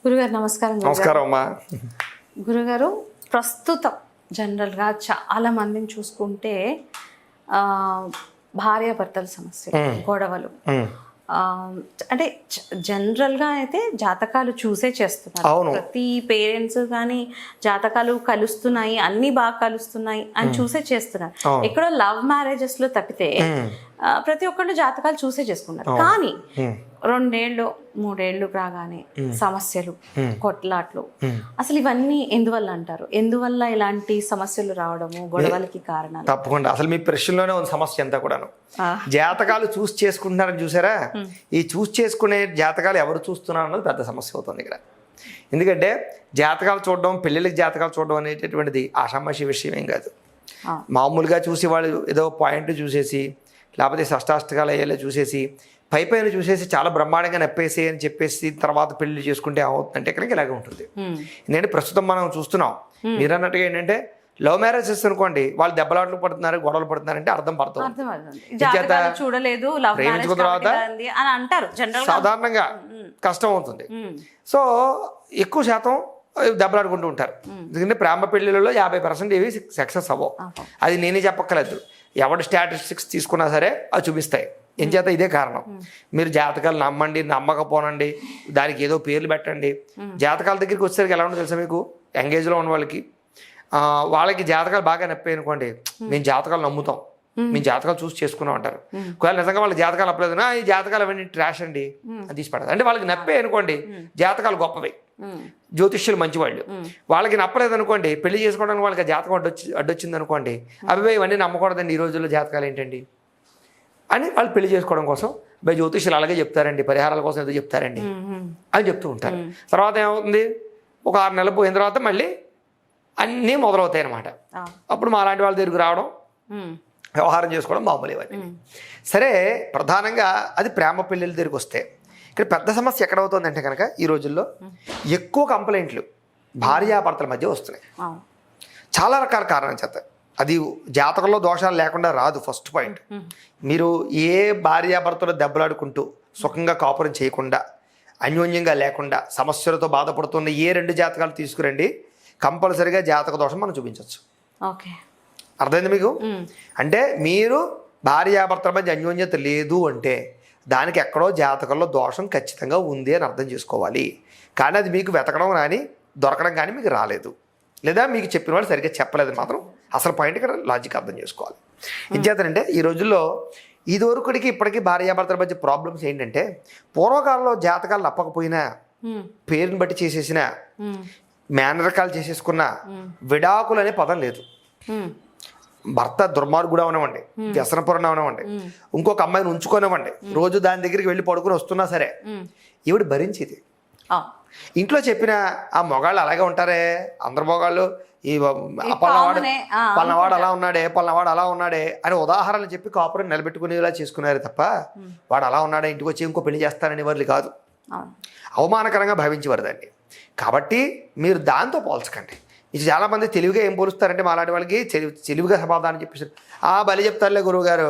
గురుగారు నమస్కారం. నమస్కారం అమ్మా. గురుగారు, ప్రస్తుతం జనరల్గా చాలా మందిని చూసుకుంటే భార్యాభర్తల సమస్యలు, గొడవలు, అంటే జనరల్గా అయితే జాతకాలు చూసే చేస్తున్నారు. ప్రతి పేరెంట్స్ కానీ జాతకాలు కలుస్తున్నాయి, అన్ని బాగా కలుస్తున్నాయి అని చూసే చేస్తున్నారు. ఎక్కడో లవ్ మ్యారేజెస్ లో తప్పితే ప్రతి ఒక్కళ్ళు జాతకాలు చూసే చేసుకున్నారు. కానీ 2 ఏళ్ళు 3 ఏళ్ళు రాగానే సమస్యలు, కొట్లాట్లు, అసలు ఇవన్నీ ఎందువల్ల అంటారు? ఎందువల్ల ఇలాంటి సమస్యలు రావడము, గొడవలకి కారణాలు? తప్పకుండా అసలు మీ ప్రశ్నలోనే ఉంది సమస్య అంతా కూడాను. జాతకాలు చూసి చేసుకుంటున్నారని చూసారా? ఈ చూసి చేసుకునే జాతకాలు ఎవరు చూస్తున్నారు అన్నది పెద్ద సమస్య అవుతుంది ఇక్కడ. ఎందుకంటే జాతకాలు చూడడం, పెళ్ళిళ్ళకి జాతకాలు చూడడం అనేటటువంటిది ఆషామాషి విషయం ఏం కాదు. మామూలుగా చూసి వాళ్ళు ఏదో పాయింట్ చూసేసి, లేకపోతే షష్టాష్టకాలు అయ్యేలా చూసేసి, పైన చూసేసి చాలా బ్రహ్మాండంగా నప్పేసి అని చెప్పేసి తర్వాత పెళ్లి చేసుకుంటే అవుతుందంటే ఇక్కడికి ఇలాగే ఉంటుంది. ఎందుకంటే ప్రస్తుతం మనం చూస్తున్నాం, మీరు అన్నట్టుగా ఏంటంటే లవ్ మ్యారేజెస్ అనుకోండి, వాళ్ళు దెబ్బలాట్లు పడుతున్నారు, గొడవలు పడుతున్నారంటే అర్థం పడుతుంది. ప్రేమించుకున్న తర్వాత సాధారణంగా కష్టం అవుతుంది. సో ఎక్కువ శాతం దెబ్బలాడుకుంటూ ఉంటారు. ఎందుకంటే ప్రేమ పెళ్లిళ్ళలో 50% ఇవి సక్సెస్ అవ్వవు. అది నేనే చెప్పక్కర్లేదు, ఎవరి స్టాటిస్టిక్స్ తీసుకున్నా సరే అవి చూపిస్తాయి. ఏం చేత ఇదే కారణం. మీరు జాతకాలు నమ్మండి, నమ్మకపోనండి, దానికి ఏదో పేర్లు పెట్టండి. జాతకాల దగ్గరికి వచ్చేసరికి ఎలా ఉంటుందో తెలుసా మీకు? ఎంగేజ్లో ఉన్న వాళ్ళకి జాతకాలు బాగా నప్పాయి అనుకోండి, మేము జాతకాలు నమ్ముతాం, మేము జాతకాలు చూసి చేసుకున్నాం అంటారు. ఒకవేళ నిజంగా వాళ్ళకి జాతకాలు నప్పలేదు, ఈ జాతకాలు అవన్నీ ట్రాష్ అండి అని తీసి పెడతారు. అంటే వాళ్ళకి నప్పే అనుకోండి, జాతకాలు గొప్పవి, జ్యోతిష్యులు మంచివాళ్ళు. వాళ్ళకి నప్పలేదు అనుకోండి, పెళ్లి చేసుకోవడానికి వాళ్ళకి జాతకం అడ్డొచ్చింది అనుకోండి, అవి ఇవన్నీ నమ్మకూడదండి, ఈ రోజుల్లో జాతకాలు ఏంటండి అని వాళ్ళు పెళ్లి చేసుకోవడం కోసం జ్యోతిష్యులు అలాగే చెప్తారండి, పరిహారాల కోసం ఏదో చెప్తారండి అని చెప్తూ ఉంటారు. తర్వాత ఏమవుతుంది, ఒక 6 నెలలు పోయిన తర్వాత మళ్ళీ అన్నీ మొదలవుతాయి అన్నమాట. అప్పుడు మా లాంటి వాళ్ళ దగ్గరికి రావడం, వ్యవహారం చేసుకోవడం మామూలు ఇవన్నీ. సరే, ప్రధానంగా అది ప్రేమ పెళ్ళిళ్ళ దగ్గరికి వస్తే ఇక్కడ పెద్ద సమస్య ఎక్కడవుతుంది అంటే కనుక ఈ రోజుల్లో ఎక్కువ కంప్లైంట్లు భార్యాభర్తల మధ్య వస్తున్నాయి. చాలా రకాల కారణాలు చేత. అది జాతకంలో దోషాలు లేకుండా రాదు. ఫస్ట్ పాయింట్, మీరు ఏ భార్యాభర్తలు దెబ్బలాడుకుంటూ సుఖంగా కాపురం చేయకుండా, అన్యోన్యంగా లేకుండా సమస్యలతో బాధపడుతున్న ఏ 2 జాతకాలు తీసుకురండి, కంపల్సరీగా జాతక దోషం మనం చూపించవచ్చు. అర్థమైంది మీకు? అంటే మీరు భార్యాభర్తల మధ్య అన్యోన్యత లేదు అంటే దానికి ఎక్కడో జాతకంలో దోషం ఖచ్చితంగా ఉంది అని అర్థం చేసుకోవాలి. కానీ అది మీకు వెతకడం కానీ దొరకడం కానీ మీకు రాలేదు, లేదా మీకు చెప్పిన వాళ్ళు సరిగ్గా చెప్పలేదు మాత్రం అసలు పాయింట్ ఇక్కడ లాజిక్ అర్థం చేసుకోవాలి. ఏం చేస్తానంటే ఈ రోజుల్లో ఇదివరకుడికి ఇప్పటికీ భార్యాభర్తల మధ్య ప్రాబ్లమ్స్ ఏంటంటే, పూర్వకాలంలో జాతకాలు నప్పకపోయినా, పేరుని బట్టి చేసేసిన, మేనరకాలు చేసేసుకున్న, విడాకులు అనే పదం లేదు. భర్త దుర్మార్గుడు అవనివ్వండి, వ్యసనపురం అవనివ్వండి, ఇంకొక అమ్మాయిని ఉంచుకోనివ్వండి, రోజు దాని దగ్గరికి వెళ్ళి పడుకుని వస్తున్నా సరే ఈవిడ భరించేది. ఇంట్లో చెప్పిన ఆ మొగాళ్ళు అలాగే ఉంటారే, అందరు మొగాళ్ళు ఈ పల్లవాడు అలా ఉన్నాడే, పల్లవాడు అలా ఉన్నాడే అని ఉదాహరణలు చెప్పి కాపురం నిలబెట్టుకునేలా చేసుకున్నారు తప్ప, వాడు అలా ఉన్నాడే ఇంటికి వచ్చి ఇంకో పెళ్లి చేస్తారని వాళ్ళు కాదు, అవమానకరంగా భావించేవారు దాన్ని. కాబట్టి మీరు దాంతో పోల్చకండి. ఇది చాలామంది తెలివిగా ఏం పోలుస్తారంటే, మా లాంటి వాళ్ళకి తెలివిగా సమాధానం చెప్పేసారు. బలి చెప్తారులే గురువు గారు,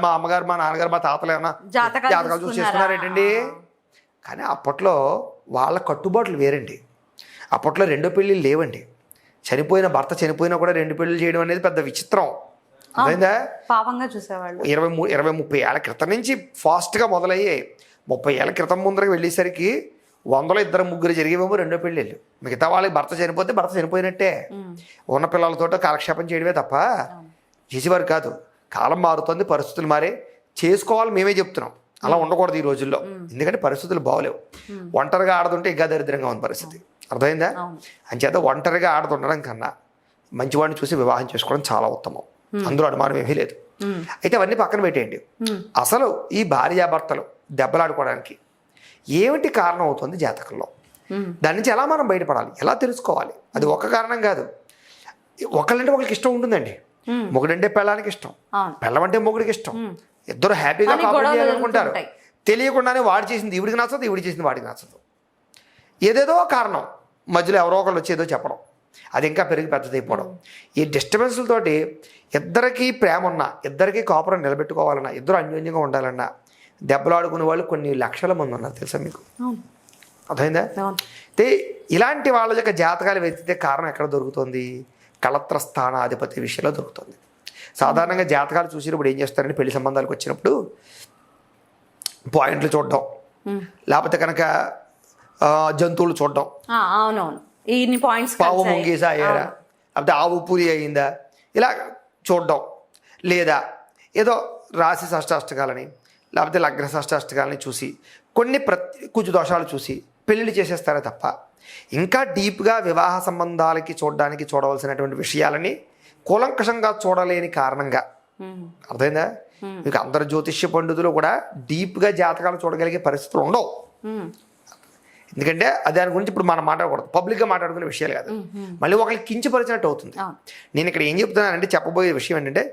మా అమ్మగారు, మా నాన్నగారు, మా తాతలు ఏమన్నా జాతకాలు చూసి చేసుకున్నారేంటండి. కానీ అప్పట్లో వాళ్ళ కట్టుబాట్లు వేరండి. అప్పట్లో 2 పెళ్ళిళ్ళు లేవండి. చనిపోయిన భర్త చనిపోయినా కూడా 2 పెళ్ళిళ్ళు చేయడం అనేది పెద్ద విచిత్రం. అర్థమైందా? పాపంగా చూసేవాళ్ళు. 20-30 ఏళ్ల క్రితం నుంచి ఫాస్ట్గా మొదలయ్యాయి. 30 ఏళ్ల క్రితం ముందరకు వెళ్ళేసరికి 100లో 2-3 జరిగేవేమో 2 పెళ్ళిళ్ళు. మిగతా వాళ్ళకి భర్త చనిపోతే భర్త చనిపోయినట్టే, ఉన్న పిల్లలతో కాలక్షేపం చేయడమే తప్ప చేసేవారు కాదు. కాలం మారుతుంది, పరిస్థితులు మారే, చేసుకోవాలి మేమే చెప్తున్నాం. అలా ఉండకూడదు ఈ రోజుల్లో, ఎందుకంటే పరిస్థితులు బాగోలేవు. ఒంటరిగా ఆడుతుంటే ఇంకా దరిద్రంగా ఉంది పరిస్థితి. అర్థమైందా? అంచేత ఒంటరిగా ఆడుతుండడం కన్నా మంచివాడిని చూసి వివాహం చేసుకోవడం చాలా ఉత్తమం, అందులో అనుమానం ఏమీ లేదు. అయితే అవన్నీ పక్కన పెట్టేయండి. అసలు ఈ భార్యాభర్తలు దెబ్బలాడుకోవడానికి ఏమిటి కారణం అవుతుంది జాతకంలో? దాని నుంచి ఎలా మనం బయటపడాలి, ఎలా తెలుసుకోవాలి? అది ఒక కారణం కాదు. ఒకళ్ళంటే ఒకరికి ఇష్టం ఉంటుందండి. మొగుడంటే పెళ్ళానికి ఇష్టం, పెళ్ళమంటే మొగుడికి ఇష్టం. ఇద్దరు హ్యాపీగా కాపురం చేయాలనుకుంటారు. తెలియకుండానే వాడు చేసింది ఈవిడికి నచ్చదు, ఈవిడి చేసింది వాడికి నచ్చదు. ఏదేదో కారణం మధ్యలో ఎవరో ఒకళ్ళు వచ్చి ఏదో చెప్పడం, అది ఇంకా పెరిగి పెద్దదైపోవడం. ఈ డిస్టర్బెన్స్లతోటి ఇద్దరికీ ప్రేమ ఉన్నా, ఇద్దరికీ కాపురం నిలబెట్టుకోవాలన్నా, ఇద్దరు అన్యోన్యంగా ఉండాలన్నా దెబ్బలాడుకునే వాళ్ళు కొన్ని లక్షల మంది ఉన్నారు తెలుసా మీకు? అర్థమైందా? అయితే ఇలాంటి వాళ్ళ యొక్క జాతకాలు వెతికితే కారణం ఎక్కడ దొరుకుతుంది? కళత్ర స్థానాధిపతి విషయంలో దొరుకుతుంది. సాధారణంగా జాతకాలు చూసినప్పుడు ఏం చేస్తారంటే పెళ్లి సంబంధాలకు వచ్చినప్పుడు పాయింట్లు చూడడం, లేకపోతే కనుక జంతువులు చూడడం, అవునవును ఇన్ని పాయింట్స్, పావు ముంగీసా అయ్యారా, లేకపోతే ఆవు పూరి అయిందా, ఇలా చూడడం, లేదా ఏదో రాశి షష్టాష్టకాలని లేకపోతే లగ్న షష్టాష్టకాలని చూసి కొన్ని కుజు దోషాలు చూసి పెళ్ళిళ్ళు చేసేస్తారే తప్ప ఇంకా డీప్గా వివాహ సంబంధాలకి చూడవలసినటువంటి విషయాలని కూలంకషంగా చూడలేని కారణంగా, అర్థమైందా? మీకు అందరు జ్యోతిష్య పండితులు కూడా డీప్గా జాతకాలు చూడగలిగే పరిస్థితులు ఉండవు. ఎందుకంటే దాని గురించి ఇప్పుడు మనం మాట్లాడకూడదు, పబ్లిక్గా మాట్లాడుకునే విషయాలు కాదు, మళ్ళీ ఒకరికి కించపరిచినట్టు అవుతుంది. నేను ఇక్కడ ఏం చెప్తున్నానంటే, చెప్పబోయే విషయం ఏంటంటే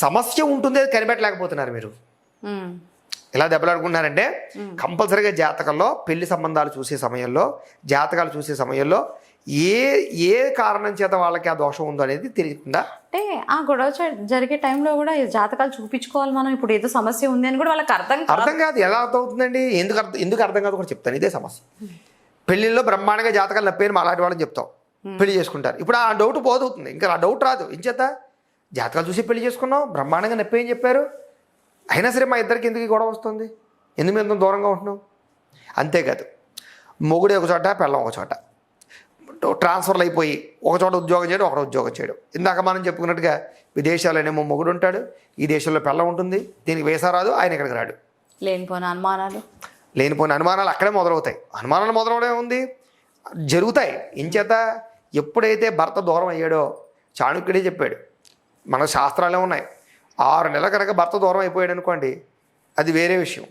సమస్య ఉంటుంది, అది కనిపెట్టలేకపోతున్నారు మీరు. ఎలా దెబ్బలాడుకుంటున్నారంటే కంపల్సరీగా జాతకంలో పెళ్లి సంబంధాలు చూసే సమయంలో, జాతకాలు చూసే సమయంలో ఏ కారణం చేత వాళ్ళకి ఆ దోషం ఉందో అనేది తెలియకుండా, అంటే ఆ గొడవ జరిగే టైంలో కూడా జాతకాలు చూపించుకోవాలి మనం, ఇప్పుడు ఏదో సమస్య ఉంది అని కూడా వాళ్ళకి అర్థం కాదు. ఎలా అర్థం అవుతుందండి? ఎందుకు అర్థం కాదు కూడా చెప్తాను. ఇదే సమస్య. పెళ్లిల్లో బ్రహ్మాండంగా జాతకాలు నప్పేని అలాంటి వాళ్ళని చెప్తాం, పెళ్లి చేసుకుంటారు. ఇప్పుడు ఆ డౌట్ పోతుంది, ఇంకా ఆ డౌట్ రాదు. ఏం చేత జాతకాలు చూసి పెళ్లి చేసుకున్నాం, బ్రహ్మాండంగా నప్పే అని చెప్పారు, అయినా సరే మా ఇద్దరికి ఎందుకు గొడవ వస్తుంది, ఎందుకు మేము దూరంగా ఉంటున్నాం? అంతేకాదు, మొగుడే ఒక చోట, పెళ్ళం ఒక చోట, ట్రాన్స్ఫర్లు అయిపోయి ఒక చోట ఉద్యోగం చేయడం, ఒకటి ఉద్యోగం చేయడం. ఇందాక మనం చెప్పుకున్నట్టుగా విదేశాలనేమో మొగుడు ఉంటాడు, ఈ దేశంలో పెళ్ళం ఉంటుంది, దీనికి వేసా రాదు, ఆయన ఇక్కడికి రాడు. లేనిపోయిన అనుమానాలు అక్కడే మొదలవుతాయి. అనుమానాలు మొదలవడం ఉంది, జరుగుతాయి. ఇంచేత ఎప్పుడైతే భర్త దూరం అయ్యాడో, చాణుక్యుడే చెప్పాడు, మన శాస్త్రాలే ఉన్నాయి, 6 నెలల కనుక భర్త దూరం అయిపోయాడు అనుకోండి, అది వేరే విషయం.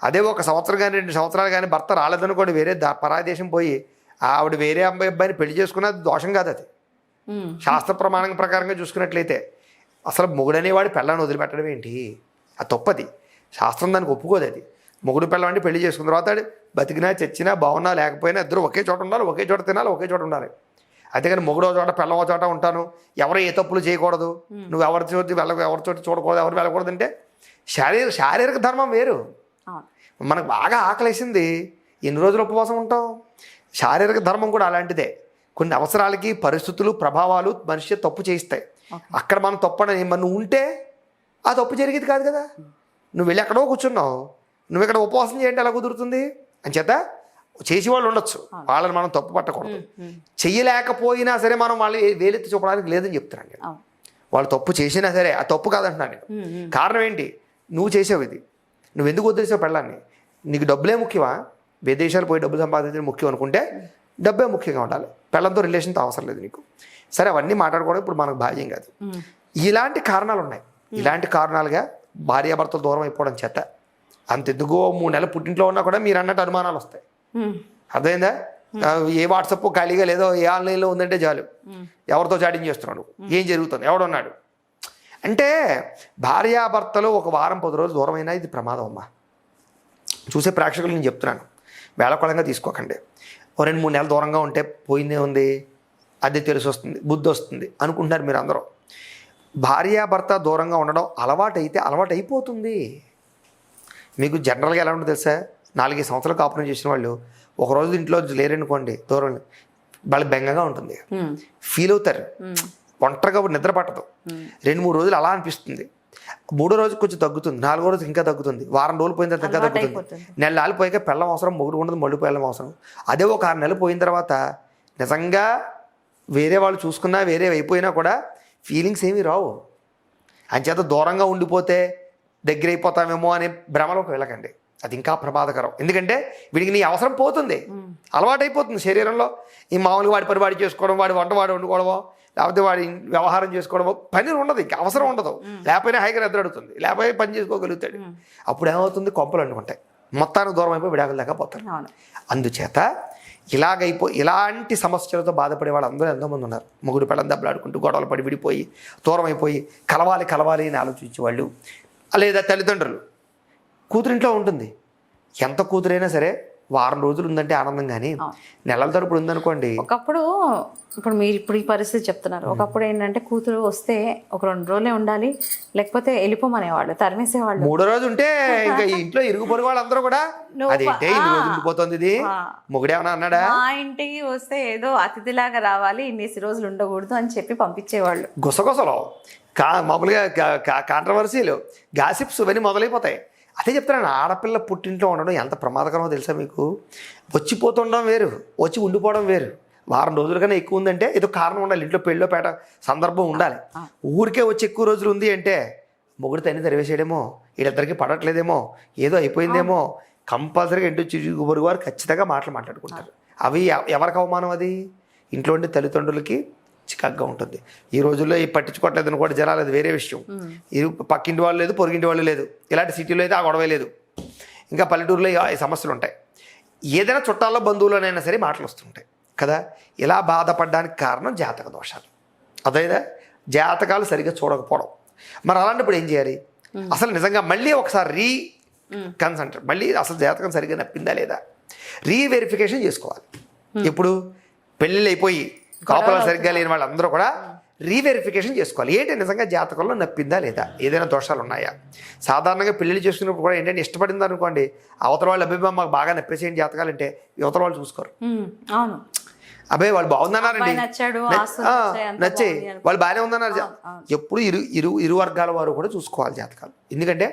అదే 1 సంవత్సరం కానీ 2 సంవత్సరాలు కానీ భర్త రాలేదనుకోండి, వేరే పరాయి దేశం పోయి ఆవిడ వేరే అబ్బాయిని పెళ్లి చేసుకున్నది దోషం కాదు. అది శాస్త్ర ప్రమాణం ప్రకారంగా చూసుకున్నట్లయితే అసలు మొగుడనేవాడు పెళ్ళాన్ని వదిలిపెట్టడం ఏంటి? అది తప్పది. శాస్త్రం దానికి ఒప్పుకోదు. అది మొగుడు పెళ్ళం పెళ్లి చేసుకున్న తర్వాత బతికినా చచ్చినా బాగున్నా లేకపోయినా ఇద్దరు ఒకే చోట ఉండాలి, ఒకే చోట తినాలి, ఒకే చోట ఉండాలి. అంతేగాని మొగుడో చోట పెళ్ళం ఒక చోట ఉంటాను, ఎవరు ఏ తప్పులు చేయకూడదు, నువ్వు ఎవరి చోట చూడకూడదు, ఎవరు వెళ్ళకూడదు అంటే శారీరక ధర్మం వేరు. మనకు బాగా ఆకలేసింది, ఎన్ని రోజులు ఉపవాసం ఉంటాం? శారీరక ధర్మం కూడా అలాంటిదే. కొన్ని అవసరాలకి పరిస్థితులు, ప్రభావాలు మనిషి తప్పు చేయిస్తాయి. అక్కడ మనం తప్పని నువ్వు ఉంటే ఆ తప్పు జరిగేది కాదు కదా. నువ్వు వెళ్ళి ఎక్కడో కూర్చున్నావు, నువ్వు ఇక్కడ ఉపవాసం చేయండి ఎలా కుదురుతుంది? అని చేత చేసేవాళ్ళు ఉండొచ్చు, వాళ్ళని మనం తప్పు పట్టకూడదు. చెయ్యలేకపోయినా సరే మనం వాళ్ళు వేలెత్తి చూపడానికి లేదని చెప్తున్నాను నేను. వాళ్ళు తప్పు చేసినా సరే ఆ తప్పు కాదంటున్నాను నేను. కారణం ఏంటి? నువ్వు చేసావు ఇది, నువ్వు ఎందుకు వదిలేసావు పెళ్ళాన్ని? నీకు డబ్బులే ముఖ్యమా? విదేశాలు పోయి డబ్బులు సంపాదించడం ముఖ్యం అనుకుంటే డబ్బే ముఖ్యంగా ఉండాలి, పెళ్ళంతో రిలేషన్తో అవసరం లేదు నీకు. సరే, అవన్నీ మాట్లాడుకోవడం ఇప్పుడు మనకు భాగ్యం కాదు. ఇలాంటి కారణాలు ఉన్నాయి. ఇలాంటి కారణాలుగా భార్యాభర్తలు దూరం అయిపోవడం చేత అంతెందుకో 3 నెలలు పుట్టింట్లో ఉన్నా కూడా మీరు అన్నట్టు అనుమానాలు వస్తాయి. అర్థమైందా? ఏ వాట్సాప్ ఖాళీగా లేదో, ఏ ఆన్లైన్లో ఉందంటే చాలు, ఎవరితో చాటింగ్ చేస్తున్నాడు, ఏం జరుగుతుంది, ఎవడున్నాడు అంటే. భార్యాభర్తలు 1 వారం 10 రోజులు దూరమైనా ఇది ప్రమాదం అమ్మా. చూసే ప్రేక్షకులు నేను చెప్తున్నాను, వేళకోళంగా తీసుకోకండి. 2-3 నెలలు దూరంగా ఉంటే పోయిందే ఉంది, అది తెలిసి వస్తుంది, బుద్ధి వస్తుంది అనుకుంటున్నారు మీరు అందరూ. భార్యాభర్త దూరంగా ఉండడం అలవాటు అయిపోతుంది. మీకు జనరల్గా ఎలా ఉంటుంది తెలుసా? 4 సంవత్సరాలు కాపురం చేసిన వాళ్ళు ఒకరోజు ఇంట్లో లేరనుకోండి, దూరం వాళ్ళకి బెంగగా ఉంటుంది, ఫీల్ అవుతారు, ఒంటరిగా నిద్ర పట్టదు. 2-3 రోజులు అలా అనిపిస్తుంది. 3వ రోజు కొంచెం తగ్గుతుంది, 4వ రోజు ఇంకా తగ్గుతుంది, వారం రోజులు పోయిన తర్వాత ఇంకా తగ్గుతుంది. 4 నెలలు పోయాక పెళ్ళం అవసరం, మొగుడు ఉండదు, మళ్ళీ పెళ్ళం అవసరం. అదే ఒక 6 నెలలు పోయిన తర్వాత నిజంగా వేరే వాళ్ళు చూసుకున్నా, వేరే అయిపోయినా కూడా ఫీలింగ్స్ ఏమీ రావు. అంచేత దూరంగా ఉండిపోతే దగ్గర అయిపోతామేమో అనే భ్రమలోకి వెళ్ళకండి, అది ఇంకా ప్రమాదకరం. ఎందుకంటే వీడికి నీ అవసరం పోతుంది, అలవాటు అయిపోతుంది శరీరంలో. ఈ మామూలుగా వాడి పని వాడి చేసుకోవడం, వాడి వంట వాడి వండుకోవడమో, లేకపోతే వాడి వ్యవహారం చేసుకోవడమో, పని ఉండదు, ఇంకా అవసరం ఉండదు. లేకపోయినా హైగా నిద్రడుతుంది, లేకపోతే పని చేసుకోగలుగుతాడు. అప్పుడు ఏమవుతుంది? కొంపలు అంటుకుంటాయి, మొత్తానికి దూరం అయిపోయి విడాకులు దాకా పోతారు. అందుచేత ఇలాంటి సమస్యలతో బాధపడే వాళ్ళందరూ ఎంతోమంది ఉన్నారు. మొగుడు పెళ్ళం దెబ్బలాడుకుంటూ గొడవలు పడి విడిపోయి దూరం అయిపోయి కలవాలి అని ఆలోచించేవాళ్ళు. లేదా తల్లిదండ్రులు, కూతురింట్లో ఉంటుంది, ఎంత కూతురైనా సరే వారం రోజులు ఉందంటే ఆనందం, కానీ నెలల తరపుడు ఉందనుకోండి. ఒకప్పుడు ఇప్పుడు మీరు ఇప్పుడు ఈ పరిస్థితి చెప్తున్నారు, ఒకప్పుడు ఏంటంటే కూతురు వస్తే ఒక 2 రోజులే ఉండాలి, లేకపోతే వెళ్ళిపోమనేవాళ్ళు, తరిమేసేవాళ్ళు. 3వ రోజు ఉంటే ఇంకా ఇంట్లో ఇరుగు పొరుగు వాళ్ళందరూ కూడా అదేంటే ఇన్ని రోజులు ఉండిపోతుంది ఇది, మొగుడేమన్నా అన్నాడా? మా ఇంటికి వస్తే ఏదో అతిథిలాగా రావాలి, ఇన్నేసి రోజులు ఉండకూడదు అని చెప్పి పంపించేవాళ్ళు. గుసగుసలు, మామూలుగా కాంట్రవర్సీలు, గాసిప్స్ ఇవన్నీ మొదలైపోతాయి. అదే చెప్తున్నాను, ఆడపిల్ల పుట్టింట్లో ఉండడం ఎంత ప్రమాదకరమో తెలుసా మీకు? వచ్చిపోతుండడం వేరు, వచ్చి ఉండిపోవడం వేరు. వారం రోజుల కన్నా ఎక్కువ ఉందంటే ఏదో కారణం ఉండాలి, ఇంట్లో పెళ్ళో పేట సందర్భం ఉండాలి. ఊరికే వచ్చి ఎక్కువ రోజులు ఉంది అంటే మొగుడు తన్ని తరివేసేయడేమో, వీళ్ళిద్దరికి పడట్లేదేమో, ఏదో అయిపోయిందేమో, కంపల్సరీగా ఇంటి చిరుగు పొరుగు వారు ఖచ్చితంగా మాట్లాడుకుంటారు. అవి ఎవరికి అవమానం? అది ఇంట్లో ఉండే తల్లిదండ్రులకి చికాగ్గా ఉంటుంది. ఈ రోజుల్లో ఈ పట్టించుకోవట్లేదు అనుకోండి జనాలు, అది వేరే విషయం. ఇది పక్కింటి వాళ్ళు లేదు, పొరుగింటి వాళ్ళు లేదు, ఇలాంటి సిటీలో అయితే ఆ గొడవే లేదు. ఇంకా పల్లెటూరులో ఈ సమస్యలు ఉంటాయి. ఏదైనా చుట్టాల్లో బంధువులోనైనా సరే మాటలు వస్తుంటాయి కదా. ఇలా బాధపడడానికి కారణం జాతక దోషాలు. అదైనా జాతకాలు సరిగ్గా చూడకపోవడం. మరి అలాంటప్పుడు ఏం చేయాలి? అసలు నిజంగా మళ్ళీ ఒకసారి కన్సల్ట్, మళ్ళీ అసలు జాతకం సరిగ్గా నప్పిందా లేదా రీవెరిఫికేషన్ చేసుకోవాలి. ఇప్పుడు పెళ్ళిళ్ళు అయిపోయి కాపురాలు సరిగ్గా లేని వాళ్ళందరూ కూడా రీవెరిఫికేషన్ చేసుకోవాలి. ఏంటి నిజంగా జాతకంలో నప్పిందా లేదా, ఏదైనా దోషాలు ఉన్నాయా? సాధారణంగా పెళ్ళిళ్ళు చేసుకున్నప్పుడు కూడా ఏంటంటే ఇష్టపడింది అనుకోండి, అవతల వాళ్ళు అబ్బాయి మాకు బాగా నప్పేసేయండి జాతకాలు అంటే యువతల వాళ్ళు చూసుకోరు. అవును, అబ్బాయి వాళ్ళు బాగుందన్నారండి, నచ్చే వాళ్ళు బాగానే ఉందన్నారు. ఎప్పుడు ఇరు వర్గాల వారు కూడా చూసుకోవాలి జాతకాలు. ఎందుకంటే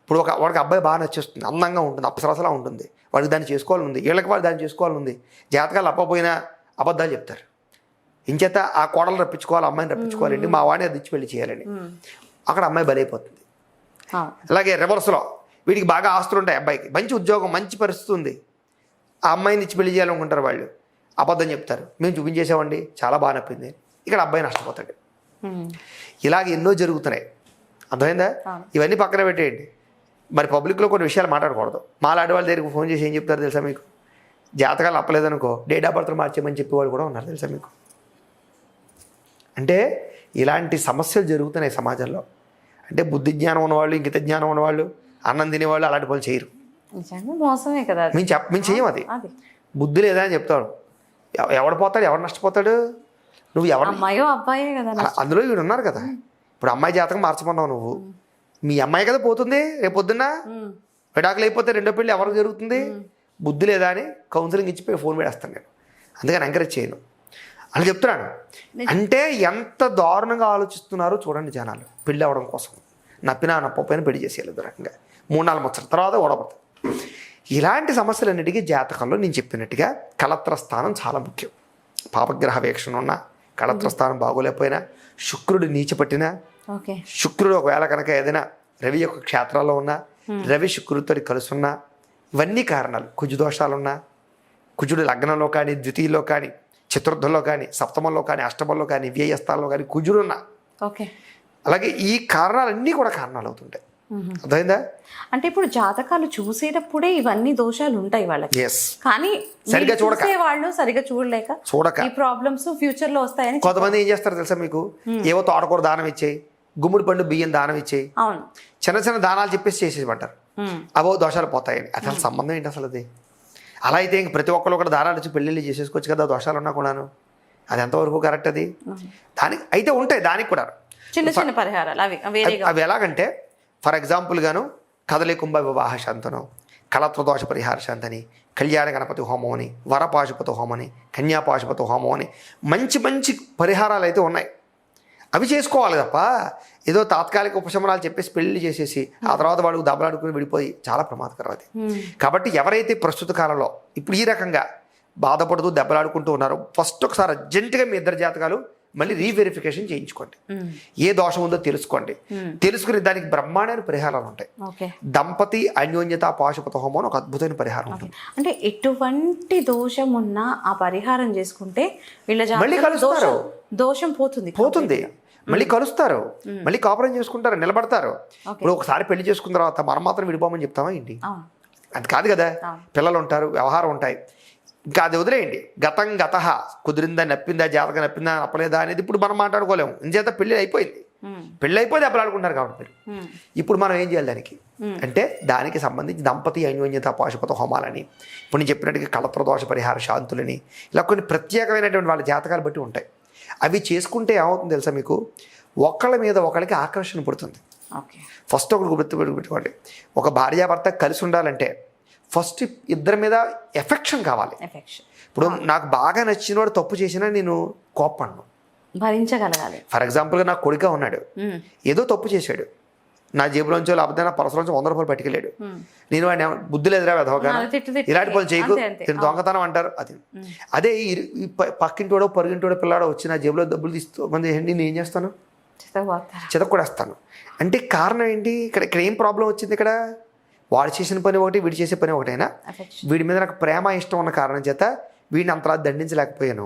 ఇప్పుడు వాడికి అబ్బాయి బాగా నచ్చేస్తుంది, అందంగా ఉంటుంది, అప్సరసలా ఉంటుంది, వాడికి దాన్ని చేసుకోవాలని ఉంది, వీళ్ళకి వాళ్ళు దాన్ని చేసుకోవాలని ఉంది. జాతకాలు అప్పపోయినా అబద్ధాలు చెప్తారు. ఇంచేత ఆ కోడలు రప్పించుకోవాలి, అమ్మాయిని రప్పించుకోవాలండి, మా వాడిని అది ఇచ్చి పెళ్లి చేయాలని. అక్కడ అమ్మాయి బలైపోతుంది. అలాగే రివర్స్లో వీడికి బాగా ఆస్తులు ఉంటాయి, అబ్బాయికి మంచి ఉద్యోగం, మంచి పరిస్థితి ఉంది, ఆ అమ్మాయిని ఇచ్చి పెళ్లి చేయాలనుకుంటారు వాళ్ళు, అబద్ధం చెప్తారు, మేము చూపించేసామండి చాలా బాగా నప్పింది, ఇక్కడ అబ్బాయి నష్టపోతాడు. ఇలాగ ఎన్నో జరుగుతున్నాయి, అర్థమైందా? ఇవన్నీ పక్కన పెట్టేయండి. మరి పబ్లిక్లో కొన్ని విషయాలు మాట్లాడకూడదు. మాలాంటి వాళ్ళ దగ్గరికి ఫోన్ చేసి ఏం చెప్తారు తెలుసా మీకు? జాతకాలు అప్పలేదనుకో డేట్ ఆఫ్ బర్త్ మార్చేయమని చెప్పేవాళ్ళు కూడా ఉన్నారు తెలుసా మీకు? అంటే ఇలాంటి సమస్యలు జరుగుతున్నాయి సమాజంలో. అంటే బుద్ధి జ్ఞానం ఉన్నవాళ్ళు, ఇంకిత జ్ఞానం ఉన్నవాళ్ళు, అన్నం తినేవాళ్ళు అలాంటి వాళ్ళు చేయరు. మోసమే కదా, మేము చెయ్యం. అది బుద్ధి లేదా అని చెప్తాడు. ఎవడు పోతాడు, ఎవడు నష్టపోతాడు? నువ్వు ఎవరు, అమ్మాయో అబ్బాయే కదా. అందులో వీడు ఉన్నారు కదా. ఇప్పుడు అమ్మాయి జాతకం మార్చమన్నావు నువ్వు, మీ అమ్మాయి కదా పోతుంది రేపు పొద్దున్న. విడాకులు అయిపోతే రెండో పెళ్ళి ఎవరికి జరుగుతుంది? బుద్ధి లేదా అని కౌన్సిలింగ్ ఇచ్చిపోయి ఫోన్ పెడేస్తాను నేను. అందుకని ఎంకరేజ్ చేయను అని చెప్తున్నాను. అంటే ఎంత దారుణంగా ఆలోచిస్తున్నారో చూడండి జనాలు. పెళ్ళి అవ్వడం కోసం నప్పినా నప్పపోయినా పెళ్లి చేసేయాలి రకంగా 3-4 ముచ్చట తర్వాత ఓడబడతాయి. ఇలాంటి సమస్యలన్నిటికీ జాతకంలో నేను చెప్పినట్టుగా కళత్ర స్థానం చాలా ముఖ్యం. పాపగ్రహ వీక్షణ ఉన్నా, కళత్ర స్థానం బాగోలేకపోయినా, శుక్రుడు నీచపట్టినా, శుక్రుడు ఒకవేళ కనుక ఏదైనా రవి యొక్క క్షేత్రాల్లో ఉన్నా, రవి శుక్రుడితో కలుసున్నా, ఇవన్నీ కారణాలు. కుజు దోషాలున్నా, కుజుడు లగ్నంలో కానీ, ద్వితీయంలో కానీ, చతుర్థంలో కానీ, సప్తమంలో కానీ, అష్టమంలో కానీ, వ్యయస్థానంలో కానీ కుజుడున్నా, అలాగే ఈ కారణాలన్నీ కూడా కారణాలు అవుతుంటాయి. అర్థమైందా? అంటే ఇప్పుడు జాతకాలు చూసేటప్పుడే ఇవన్నీ దోషాలు ఉంటాయి వాళ్ళకి, కానీ సరిగా వాళ్ళు సరిగా చూడక ఈ ప్రాబ్లమ్స్ ఫ్యూచర్ లో వస్తాయని. కొంతమంది ఏం చేస్తారు తెలుసా మీకు? ఏవో తోటకూర దానం ఇచ్చేయి, గుమ్మడి పండు బియ్యం దానం ఇచ్చేయి, అవును చిన్న చిన్న దానాలు చెప్పేసి చేసేయమంటారు. అవో దోషాలు పోతాయని. అసలు సంబంధం ఏంటి అసలు అది? అలా అయితే ఇంక ప్రతి ఒక్కరు కూడా దానాలు వచ్చి పెళ్ళిళ్ళు చేసేసుకోవచ్చు కదా, దోషాలు ఉన్నా కూడాను. అది ఎంతవరకు కరెక్ట్? అది దానికి అయితే ఉంటాయి, దానికి కూడా చిన్న చిన్న పరిహారాలు అవి ఎలాగంటే, ఫర్ ఎగ్జాంపుల్ గాను కదలి కుంభ వివాహ శాంతనం, కళత్వదోష పరిహార శాంతని, కళ్యాణ గణపతి హోమం అని, వరపాశుపత హోమం అని, కన్యాపాశుపత హోమం అని మంచి మంచి పరిహారాలు అయితే ఉన్నాయి. అవి చేసుకోవాలి తప్ప ఏదో తాత్కాలిక ఉపశమనాలు చెప్పేసి పెళ్లి చేసేసి ఆ తర్వాత వాళ్ళు దెబ్బలాడుకుని విడిపోయి చాలా ప్రమాదకరం అది. కాబట్టి ఎవరైతే ప్రస్తుత కాలంలో ఇప్పుడు ఈ రకంగా బాధపడుతూ దెబ్బలాడుకుంటూ ఉన్నారో, ఫస్ట్ ఒకసారి అర్జెంటుగా మీ ఇద్దరు జాతకాలు మళ్ళీ రీవెరిఫికేషన్ చేయించుకోండి. ఏ దోషం ఉందో తెలుసుకోండి. తెలుసుకుని దానికి బ్రహ్మాండమైన పరిహారాలు ఉంటాయి. దంపతి అన్యోన్యత పాశుపత హోమం ఒక అద్భుతమైన పరిహారం ఉంటుంది. అంటే ఎటువంటి దోషం ఉన్నా ఆ పరిహారం చేసుకుంటే మళ్ళీ కలుస్తారు, దోషం పోతుంది, మళ్ళీ కలుస్తారు, మళ్ళీ కాపురం చేసుకుంటారు, నిలబడతారు. ఇప్పుడు ఒకసారి పెళ్లి చేసుకున్న తర్వాత మనం మాత్రం విడిపోమని చెప్తామా ఏంటి? అది కాదు కదా. పిల్లలు ఉంటారు, వ్యవహారం ఉంటాయి, ఇంకా అది వదిలేయండి. గతం గత కుదిరిందా, నప్పిందా, జాతకం నప్పిందా, నప్పలేదా అనేది ఇప్పుడు మనం మాట్లాడుకోలేము. ఇంచేత పెళ్ళి అయిపోయింది. పెళ్ళి అయిపోయి దెబ్బలాడుకుంటారు కాబట్టి మీరు. ఇప్పుడు మనం ఏం చేయాలి దానికి అంటే దానికి సంబంధించి దంపతి అన్యోన్యత పాశుపత హోమాలని, ఇప్పుడు నేను చెప్పినట్టుగా కళత్రదోష పరిహార శాంతులని, ఇలా కొన్ని ప్రత్యేకమైనటువంటి వాళ్ళ జాతకాలు బట్టి ఉంటాయి. అవి చేసుకుంటే ఏమవుతుంది తెలుసా మీకు, ఒకళ్ళ మీద ఒకళ్ళకి ఆకర్షణ పుడుతుంది. ఫస్ట్ ఒకటి గుర్తుపెట్టుకోండి, ఒక భార్యాభర్త కలిసి ఉండాలంటే ఫస్ట్ ఇద్దరి మీద ఎఫెక్షన్ కావాలి. ఇప్పుడు నాకు బాగా నచ్చిన వాడు తప్పు చేసినా నేను కోప్పడను, భరించగలగాలి. ఫర్ ఎగ్జాంపుల్గా నా కొడుక ఉన్నాడు, ఏదో తప్పు చేశాడు, నా జేబులోంచో లేకపోతే నా పరసలోంచి 100 రూపాయలు పట్టుకెళ్ళాడు, నేను వాడిని బుద్ధి లేదురా వెధవగా ఇలాంటి పనులు చేయకు, నేను దొంగతనం అంటారు. అదే పక్కింటోడో పొరుగింటోడో పిల్లాడో వచ్చి నా జేబులో డబ్బులు తీసుకుంది, నేను ఏం చేస్తాను, చితక్కొడేస్తాను. అంటే కారణం ఏంటి, ఇక్కడ ఏం ప్రాబ్లం వచ్చింది, ఇక్కడ వాడు చేసిన పని ఒకటి, వీడు చేసే పని ఒకటైనా, వీడి మీద నాకు ప్రేమ ఇష్టం ఉన్న కారణం చేత వీడిని అంతలా దండించలేకపోయాను.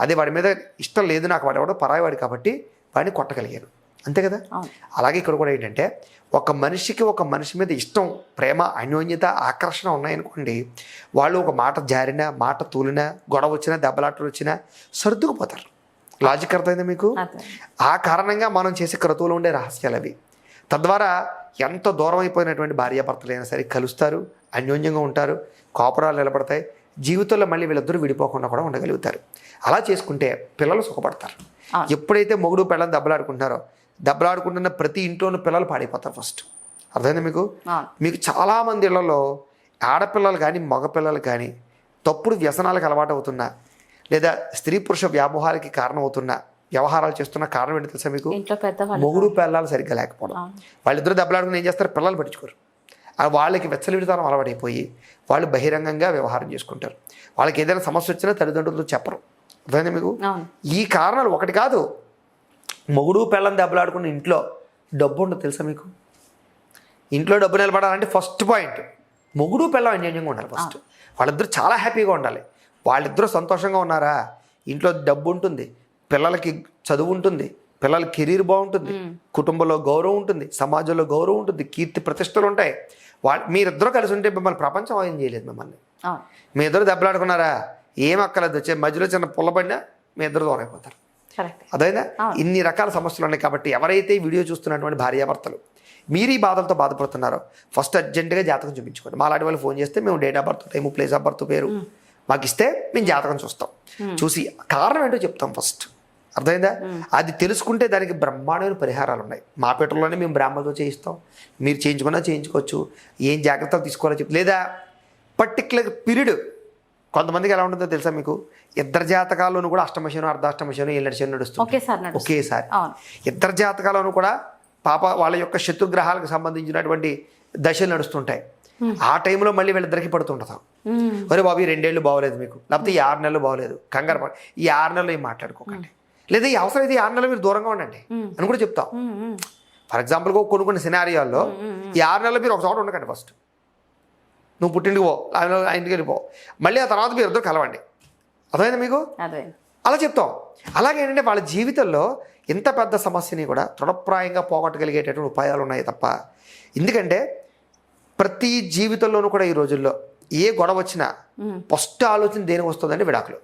అదే వాడి మీద ఇష్టం లేదు నాకు, వాడు ఎవడో పరాయివాడు కాబట్టి వాడిని కొట్టగలిగాను, అంతే కదా. అలాగే ఇక్కడ కూడా ఏంటంటే ఒక మనిషికి ఒక మనిషి మీద ఇష్టం, ప్రేమ, అన్యోన్యత, ఆకర్షణ ఉన్నాయనుకోండి, వాళ్ళు ఒక మాట జారినా, మాట తూలినా, గొడవ వచ్చినా, దెబ్బలాటలు వచ్చినా సర్దుకుపోతారు. లాజిక్ అర్థమైందా మీకు? ఆ కారణంగా మనం చేసే క్రతువులు ఉండే రహస్యాలు అవి. తద్వారా ఎంత దూరం అయిపోయినటువంటి భార్యాభర్తలైనా సరే కలుస్తారు, అన్యోన్యంగా ఉంటారు, కోపరాలు నిలబడతాయి, జీవితంలో మళ్ళీ వీళ్ళిద్దరూ విడిపోకుండా కూడా ఉండగలుగుతారు. అలా చేసుకుంటే పిల్లలు సుఖపడతారు. ఎప్పుడైతే మొగుడు పిల్లలు దెబ్బలాడుకుంటున్న ప్రతి ఇంట్లోనూ పిల్లలు పాడైపోతారు ఫస్ట్. అర్థమైందా మీకు? మీకు చాలామంది ఇళ్లలో ఆడపిల్లలు కానీ మగపిల్లలు కానీ తప్పుడు వ్యసనాలకు అలవాటు అవుతున్నా, లేదా స్త్రీ పురుష వ్యామోహాలకి కారణం అవుతున్నా, వ్యవహారాలు చేస్తున్న కారణం ఏంటి తెలుసా మీకు, మొగుడు పిల్లలు సరిగ్గా లేకపోవడం. వాళ్ళిద్దరూ దెబ్బలాడుకుని ఏం చేస్తారు, పిల్లలు పట్టించుకోరు. వాళ్ళకి వెచ్చలిడితనం అలవాటైపోయి వాళ్ళు బహిరంగంగా వ్యవహారం చేసుకుంటారు. వాళ్ళకి ఏదైనా సమస్య వచ్చినా తల్లిదండ్రులతో చెప్పరు. అర్థమైందా మీకు? ఈ కారణాలు ఒకటి కాదు. మొగుడు పిల్లని దెబ్బలాడుకున్న ఇంట్లో డబ్బు ఉండదు తెలుసా మీకు. ఇంట్లో డబ్బు నిలబడాలంటే ఫస్ట్ పాయింట్ మొగుడు పిల్లం అన్యోన్యంగా ఉండాలి. ఫస్ట్ వాళ్ళిద్దరూ చాలా హ్యాపీగా ఉండాలి. వాళ్ళిద్దరూ సంతోషంగా ఉన్నారా, ఇంట్లో డబ్బు ఉంటుంది, పిల్లలకి చదువు ఉంటుంది, పిల్లల కెరీర్ బాగుంటుంది, కుటుంబంలో గౌరవం ఉంటుంది, సమాజంలో గౌరవం ఉంటుంది, కీర్తి ప్రతిష్టలు ఉంటాయి. మీరిద్దరూ కలిసి ఉంటే మిమ్మల్ని ప్రపంచం ఏం చేయలేదు. మిమ్మల్ని మీ ఇద్దరు దెబ్బలాడుకున్నారా, ఏం అక్కర్లేదు, వచ్చే మధ్యలో చిన్న పుల్లబడినా మీ ఇద్దరు దూరం అయిపోతారు. అదైనా ఇన్ని రకాల సమస్యలు ఉన్నాయి. కాబట్టి ఎవరైతే వీడియో చూస్తున్నటువంటి భార్యాభర్తలు మీరు ఈ బాధలతో బాధపడుతున్నారో ఫస్ట్ అర్జెంటుగా జాతకం చూపించుకోండి. మా లాంటి వాళ్ళు ఫోన్ చేస్తే మేము date of birth, time, place of birth, పేరు మాకు ఇస్తే మేము జాతకం చూస్తాం. చూసి కారణం ఏంటో చెప్తాం ఫస్ట్. అర్థమైందా? అది తెలుసుకుంటే దానికి బ్రహ్మాండమైన పరిహారాలు ఉన్నాయి. మా పేటలోనే మేము బ్రాహ్మణులతో చేయిస్తాం. మీరు చేయించుకున్నా చేయించుకోవచ్చు. ఏం జాగ్రత్తలు తీసుకోవాలో చెప్పి, లేదా పర్టికులర్ పీరియడ్ కొంతమందికి ఎలా ఉంటుందో తెలుసా మీకు, ఇద్దరు జాతకాల్లోనూ కూడా అష్టమశను, అర్ధాష్టమశను, ఏళ్ళశను నడుస్తుంది ఒకేసారి. ఇద్దరు జాతకాల్లోనూ కూడా వాళ్ళ యొక్క శత్రుగ్రహాలకు సంబంధించినటువంటి దశలు నడుస్తుంటాయి. ఆ టైంలో మళ్ళీ వీళ్ళిద్దరికి పడుతుంటాం, మరి బాబు ఈ 2 ఏళ్ళు బాగోలేదు మీకు, లేకపోతే ఈ 6 నెలలు బాగోలేదు, కంగారు పడి ఈ 6 నెలలు ఏం మాట్లాడుకోకండి, లేదా ఈ అవసరం అయితే ఈ 6 నెలలు మీరు దూరంగా ఉండండి అని కూడా చెప్తాం. ఫర్ ఎగ్జాంపుల్గా కొన్ని సినారియాల్లో ఈ 6 నెలలు మీరు ఒక చోట ఉండకండి. ఫస్ట్ నువ్వు పుట్టింటికి పో, ఆ ఇంటికి వెళ్ళిపో, మళ్ళీ ఆ తర్వాత మీరు ఇద్దరు కలవండి. అర్థమైందా మీకు? అలా చెప్తాం. అలాగే ఏంటంటే వాళ్ళ జీవితంలో ఎంత పెద్ద సమస్యని కూడా తృఢప్రాయంగా పోగొట్టగలిగేటటువంటి ఉపాయాలు ఉన్నాయి తప్ప. ఎందుకంటే ప్రతి జీవితంలోనూ కూడా ఈ రోజుల్లో ఏ గొడవ వచ్చినా ఫస్ట్ ఆలోచన దేనికి వస్తుందంటే విడాకులు.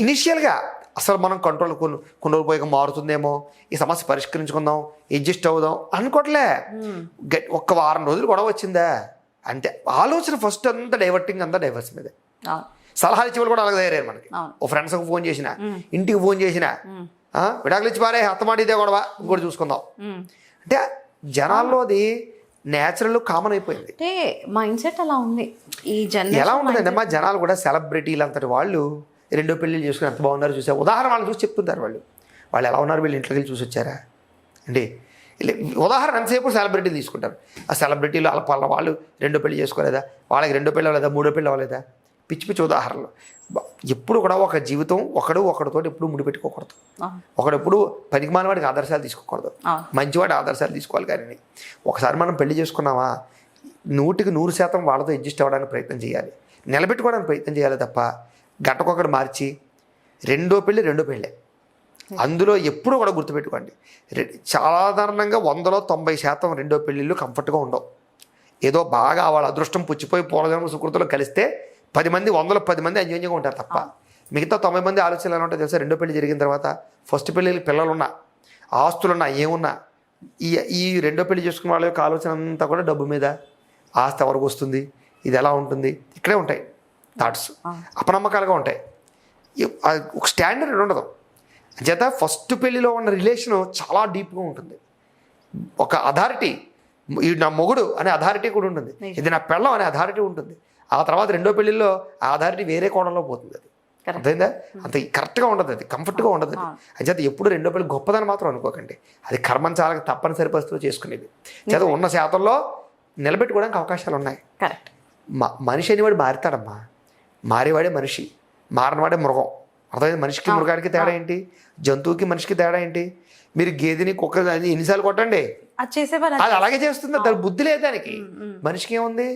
ఇనిషియల్గా అసలు మనం కంట్రోల్ కొన్ని రోజులు పోయాక మారుతుందేమో, ఈ సమస్య పరిష్కరించుకుందాం, అడ్జస్ట్ అవుదాం అనుకోవట్లే. ఒక్క వారం రోజులు గొడవ వచ్చిందా అంటే ఆలోచన ఫస్ట్ అంతా డైవర్టింగ్, అంతా డైవర్స్ మీదే. సలహాలు ఇచ్చేవాళ్ళు కూడా అలాగే తయారయ్యారు మనకి. ఓ ఫ్రెండ్స్కి ఫోన్ చేసినా, ఇంటికి ఫోన్ చేసినా, విడాకులు ఇచ్చి పారే, హత్తమాట ఇదే గొడవ, ఇంకోటి చూసుకుందాం అంటే జనాల్లో అది నేచురల్ కామన్ అయిపోయింది. మైండ్ సెట్ అలా ఉంది. ఈ ఎలా ఉంటుందండి మా జనాలు కూడా సెలబ్రిటీలు అంతటి వాళ్ళు 2 పెళ్ళిళ్ళు చేసుకుని ఎంత బాగున్నారో చూసా. ఉదాహరణ వాళ్ళు చూసి చెప్తుంటారు. వాళ్ళు ఎలా ఉన్నారు, వీళ్ళు ఇంట్లోకి వెళ్ళి చూసి వచ్చారా అండి. ఉదాహరణ ఎంతసేపు సెలబ్రిటీలు తీసుకుంటారు. ఆ సెలబ్రిటీలు వాళ్ళ వాళ్ళు 2 పెళ్ళి చేసుకోలేదా, వాళ్ళకి 2 పెళ్ళి అవ్వలేదా, 3 పెళ్ళి అవ్వలేదా, పిచ్చి పిచ్చి ఉదాహరణలు. ఎప్పుడు కూడా ఒక జీవితం ఒకడితో ఎప్పుడు ముడిపెట్టుకోకూడదు. ఒకడెప్పుడు పనికిమాలిన ఆదర్శాలు తీసుకోకూడదు, మంచివాడి ఆదర్శాలు తీసుకోవాలి. కానీ ఒకసారి మనం పెళ్లి చేసుకున్నామా 100% వాళ్ళతో అడ్జస్ట్ అవ్వడానికి ప్రయత్నం చేయాలి, నిలబెట్టుకోవడానికి ప్రయత్నం చేయాలి తప్ప గంటకొకటి మార్చి 2వ పెళ్ళి 2 పెళ్ళే. అందులో ఎప్పుడు కూడా గుర్తుపెట్టుకోండి, సాధారణంగా 100లో 90% 2వ పెళ్ళిళ్ళు కంఫర్ట్గా ఉండవు. ఏదో బాగా వాళ్ళ అదృష్టం పుచ్చిపోయి పూర్వజన్మ సుకృతిలో కలిస్తే 10 మంది 100లో 10 మంది అన్యోన్యంగా ఉంటారు తప్ప మిగతా 90 మంది ఆలోచనలు ఎలా ఉంటాయి తెలుసా. 2వ పెళ్లి జరిగిన తర్వాత ఫస్ట్ పెళ్ళికి పిల్లలు ఉన్నా ఆస్తులున్నా ఏమున్నా ఈ ఈ రెండో పెళ్లి చేసుకున్న వాళ్ళ యొక్క ఆలోచన అంతా కూడా డబ్బు మీద, ఆస్తి ఎవరికి వస్తుంది, ఇది ఎలా ఉంటుంది, ఇక్కడే ఉంటాయి థాట్స్, అపనమ్మకాలుగా ఉంటాయి. ఒక స్టాండర్డ్ ఉండదు. చేత ఫస్ట్ పెళ్లిలో ఉన్న రిలేషన్ చాలా డీప్గా ఉంటుంది. ఒక అథారిటీ, ఈ నా మొగుడు అనే అథారిటీ కూడా ఉంటుంది, ఇది నా పెళ్ళం అనే అథారిటీ ఉంటుంది. ఆ తర్వాత రెండో పెళ్లిలో ఆ అథారిటీ వేరే కోణంలో పోతుంది. అది అర్థమైందా? అంత కరెక్ట్గా ఉండదు, అది కంఫర్ట్గా ఉండదు. అది చేత ఎప్పుడు రెండో పెళ్లి గొప్పదని మాత్రం అనుకోకండి. అది కర్మం చాలా తప్పనిసరి పరిస్థితుల్లో చేసుకునేది. చేత ఉన్న శాతంలో నిలబెట్టుకోవడానికి అవకాశాలు ఉన్నాయి. కరెక్ట్. మనిషి అనేవాడు మారుతాడమ్మా, మారేవాడే మనిషి, మారనివాడే మృగం. అర్థమైంది? మనిషికి మృగానికి తేడా ఏంటి, జంతువుకి మనిషికి తేడా ఏంటి? మీరు గేదెని కుక్క ఎన్నిసార్లు కొట్టండి అది అలాగే చేస్తుంది. దాని బుద్ధి లేదు దానికి. మనిషికి ఏముంది,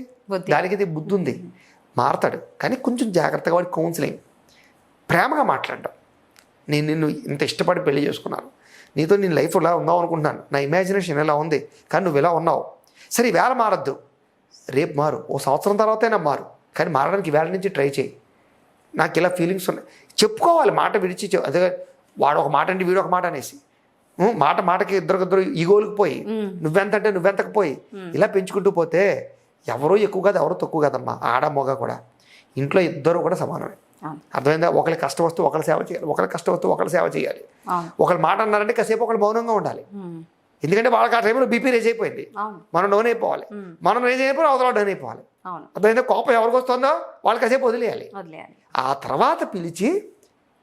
దానికి బుద్ధి ఉంది, మారతాడు. కానీ కొంచెం జాగ్రత్తగా వాడి కౌన్సిలింగ్, ప్రేమగా మాట్లాడడం. నేను నిన్ను ఇంత ఇష్టపడి పెళ్లి చేసుకున్నాను, నీతో నేను లైఫ్ ఇలా ఉందాం అనుకుంటున్నాను, నా ఇమాజినేషన్ ఇలా ఉంది, కానీ నువ్వు ఇలా ఉన్నావు, సరే ఈవేళ మారద్దు, రేపు మారు, ఓ సంవత్సరం తర్వాతైనా మారు, కానీ మారడానికి ఈవేళ నుంచి ట్రై చేయి, నాకు ఇలా ఫీలింగ్స్ ఉన్నాయి చెప్పుకోవాలి. మాట విడిచి అదే వాడు ఒక మాట అంటే వీడు ఒక మాట అనేసి మాటకి ఇద్దరు ఈగోలకు పోయి నువ్వెంత అంటే నువ్వెంతకు పోయి ఇలా పెంచుకుంటూ పోతే ఎవరో ఎక్కువ కాదు, ఎవరో తక్కువ కాదమ్మా. ఆడ మొగ కూడా ఇంట్లో ఇద్దరు కూడా సమానమే. అర్థమైందా? ఒకరి కష్టం వస్తూ ఒకరి సేవ చేయాలి, ఒకరి కష్టం వస్తూ ఒకరి సేవ చేయాలి. ఒకరు మాట అన్నారంటే కాసేపు ఒకరు మౌనంగా ఉండాలి. ఎందుకంటే వాళ్ళకి ఆ టైంలో బీపీ రేజ్ అయిపోయింది, మనం డౌన్ అయిపోవాలి, మనం రేజ్ అయిపోయి అవతల డౌన్ అయిపోవాలి. అర్థమైందా? కోపం ఎవరికి వస్తుందో వాళ్ళకి కాసేపు వదిలేయాలి. ఆ తర్వాత పిలిచి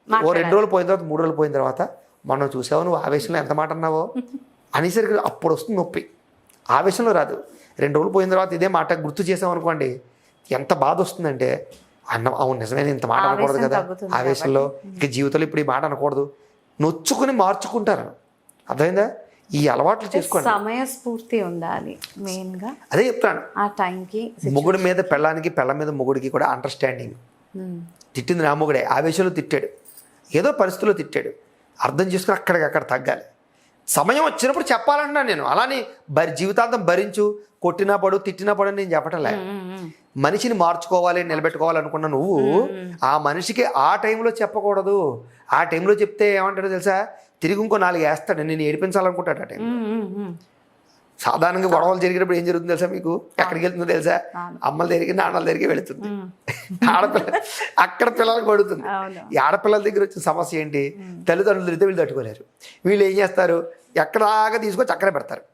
ఓ 2 రోజులు పోయిన తర్వాత 3 రోజులు పోయిన తర్వాత మనం చూసావు నువ్వు ఆవేశంలో ఎంత మాట అన్నావో అనేసరికి అప్పుడు వస్తుంది నొప్పి. ఆవేశంలో రాదు. 2 రోజులు పోయిన తర్వాత ఇదే మాట గుర్తు చేసాం అనుకోండి, ఎంత బాధ వస్తుందంటే అవును నిజమే, ఇంత మాట అనకూడదు కదా ఆవేశంలో, ఇక జీవితంలో ఇప్పుడు ఈ మాట అనకూడదు, నొచ్చుకుని మార్చుకుంటారు. అర్థమైందా? ఈ అలవాట్లు చేసుకోండి. సమయస్ఫూర్తి ఉండాలి మెయిన్ గా. అదే చెప్తాను, ఆ టైంకి మొగుడు మీద పెళ్ళానికి, పెళ్ళ మీద మొగుడికి కూడా అండర్స్టాండింగ్. తిట్టింది నా మొగుడే, ఆవేశంలో తిట్టాడు, ఏదో పరిస్థితుల్లో తిట్టాడు, అర్థం చేసుకుని అక్కడికక్కడ తగ్గాలి. సమయం వచ్చినప్పుడు చెప్పాలంటున్నాను నేను. అలానే జీవితాంతం భరించు, కొట్టినా పడు తిట్టినా పడు నేను చెప్పటలే. మనిషిని మార్చుకోవాలి, నిలబెట్టుకోవాలనుకున్న నువ్వు ఆ మనిషికి ఆ టైంలో చెప్పకూడదు. ఆ టైంలో చెప్తే ఏమంటాడో తెలుసా, తిరిగి ఇంకో 4 వేస్తాడు, నేను ఏడిపించాలనుకుంటాడు. ఆ టైం సాధారణంగా గొడవలు జరిగినప్పుడు ఏం జరుగుతుంది తెలుసా మీకు? ఎక్కడికి వెళ్తుందో తెలుసా? అమ్మల దగ్గరికి, నాన్నల దగ్గరికి వెళుతుంది. ఆడపిల్ల అక్కడ పిల్లలకు పడుతుంది. ఈ ఆడపిల్లల దగ్గర వచ్చిన సమస్య ఏంటి, తల్లిదండ్రులు తిరిగితే వీళ్ళు తట్టుకోలేరు. వీళ్ళు ఏం చేస్తారు, ఎక్కడాగా తీసుకొచ్చి అక్కడే పెడతారు.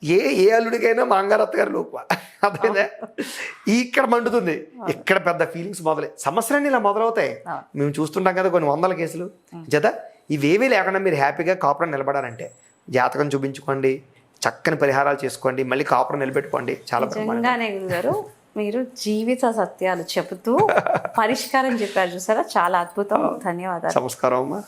ఏ అల్లుడికైనా మా అంగారత్త గారు లోపు అదేనా, ఇక్కడ మండుతుంది, ఇక్కడ పెద్ద ఫీలింగ్స్ సమస్యలన్నీ ఇలా మొదలవుతాయి. మేము చూస్తుంటాం కదా కొన్ని 100 కేసులు. జత ఇవేవీ లేకుండా మీరు హ్యాపీగా కాపురం నిలబడాలంటే జాతకం చూపించుకోండి, చక్కని పరిహారాలు చేసుకోండి, మళ్ళీ కాపురం నిలబెట్టుకోండి. చాలా నిజంగానే గురుగారు మీరు జీవిత సత్యాలు చెబుతూ పరిష్కారం చెప్పారు చూసారా, చాలా అద్భుతం. ధన్యవాదాలు. నమస్కారం అమ్మా.